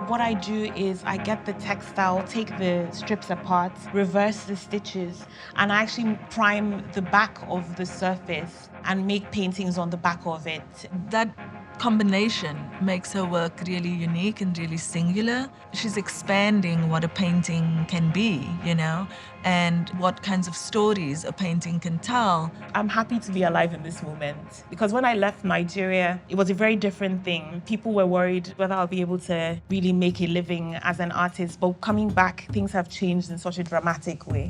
What I do is I get the textile, take the strips apart, reverse the stitches, and I actually prime the back of the surface and make paintings on the back of it. That combination makes her work really unique and really singular. She's expanding what a painting can be, and what kinds of stories a painting can tell. I'm happy to be alive in this moment because when I left Nigeria, it was a very different thing. People were worried whether I'll be able to really make a living as an artist, but coming back, things have changed in such a dramatic way.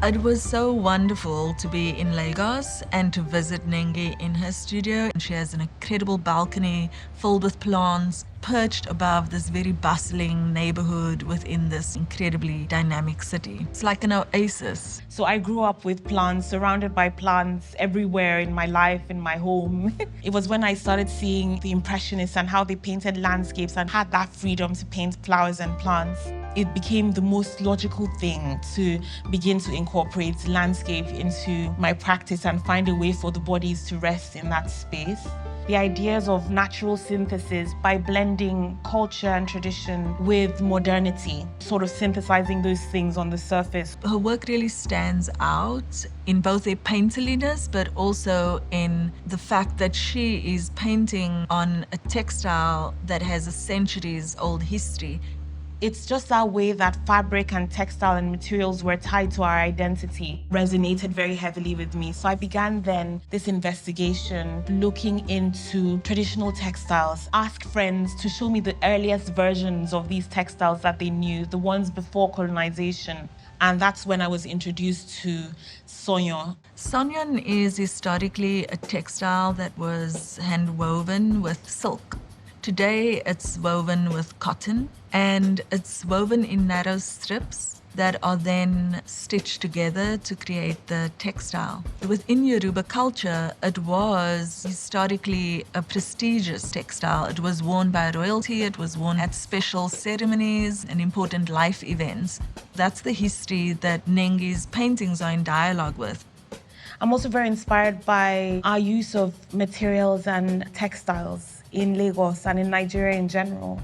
It was so wonderful to be in Lagos and to visit Nengi in her studio. She has an incredible balcony filled with plants, perched above this very bustling neighborhood within this incredibly dynamic city. It's like an oasis. So I grew up with plants, surrounded by plants everywhere in my life, in my home. It was when I started seeing the Impressionists and how they painted landscapes and had that freedom to paint flowers and plants. It became the most logical thing to begin to incorporate landscape into my practice and find a way for the bodies to rest in that space. The ideas of natural synthesis by blending culture and tradition with modernity, sort of synthesizing those things on the surface. Her work really stands out in both their painterliness, but also in the fact that she is painting on a textile that has a centuries-old history. It's just that way that fabric and textile and materials were tied to our identity resonated very heavily with me. So I began then this investigation looking into traditional textiles, ask friends to show me the earliest versions of these textiles that they knew, the ones before colonization. And that's when I was introduced to sanyan. Sanyan is historically a textile that was hand-woven with silk. Today, it's woven with cotton, and it's woven in narrow strips that are then stitched together to create the textile. Within Yoruba culture, it was historically a prestigious textile. It was worn by royalty, it was worn at special ceremonies and important life events. That's the history that Nengi's paintings are in dialogue with. I'm also very inspired by our use of materials and textiles in Lagos and in Nigeria in general.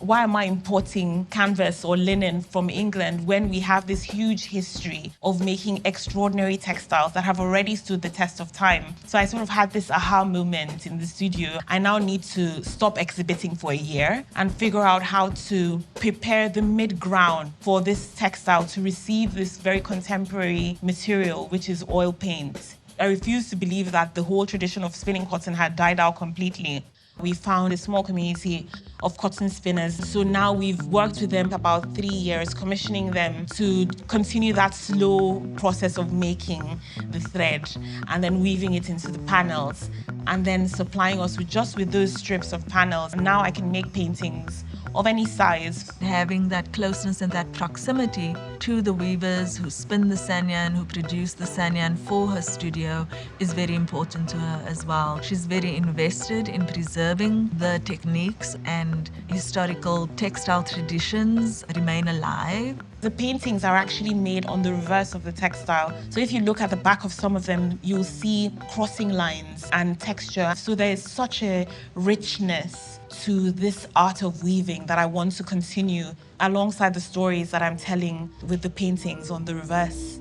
Why am I importing canvas or linen from England when we have this huge history of making extraordinary textiles that have already stood the test of time? So I sort of had this aha moment in the studio. I now need to stop exhibiting for a year and figure out how to prepare the mid-ground for this textile to receive this very contemporary material, which is oil paint. I refuse to believe that the whole tradition of spinning cotton had died out completely. We found a small community of cotton spinners. So now we've worked with them about 3 years, commissioning them to continue that slow process of making the thread and then weaving it into the panels and then supplying us with those strips of panels. And now I can make paintings of any size. Having that closeness and that proximity to the weavers who spin the sanyan, who produce the sanyan for her studio is very important to her as well. She's very invested in preserving the techniques and historical textile traditions remain alive. The paintings are actually made on the reverse of the textile. So if you look at the back of some of them, you'll see crossing lines and texture. So there is such a richness to this art of weaving that I want to continue alongside the stories that I'm telling with the paintings on the reverse.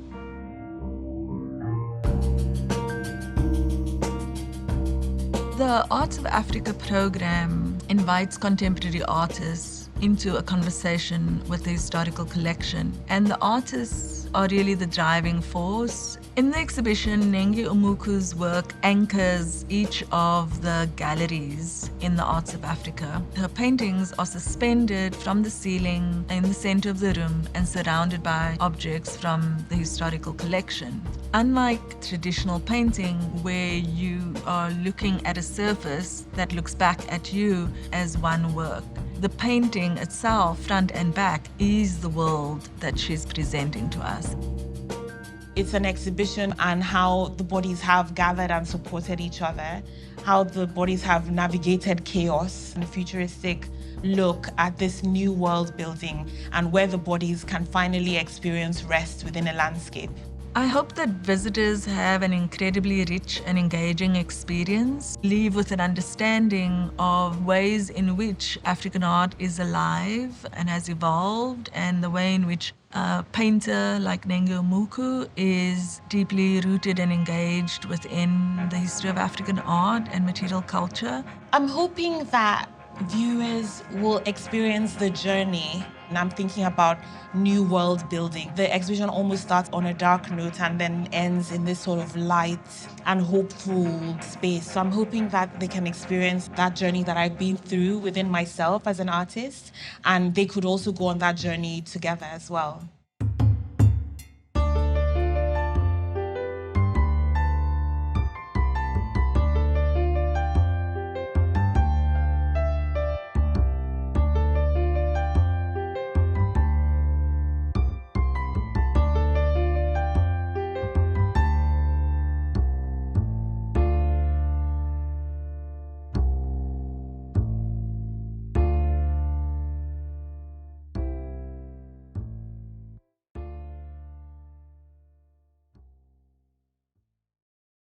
The Arts of Africa program invites contemporary artists into a conversation with the historical collection, and the artists are really the driving force. In the exhibition, Nengi Omuku's work anchors each of the galleries in the Arts of Africa. Her paintings are suspended from the ceiling in the center of the room and surrounded by objects from the historical collection. Unlike traditional painting, where you are looking at a surface that looks back at you as one work, the painting itself, front and back, is the world that she's presenting to us. It's an exhibition on how the bodies have gathered and supported each other, how the bodies have navigated chaos, and a futuristic look at this new world building and where the bodies can finally experience rest within a landscape. I hope that visitors have an incredibly rich and engaging experience, leave with an understanding of ways in which African art is alive and has evolved, and the way in which a painter like Nengi Omuku is deeply rooted and engaged within the history of African art and material culture. I'm hoping that viewers will experience the journey. And I'm thinking about new world building. The exhibition almost starts on a dark note and then ends in this sort of light and hopeful space. So I'm hoping that they can experience that journey that I've been through within myself as an artist, and they could also go on that journey together as well.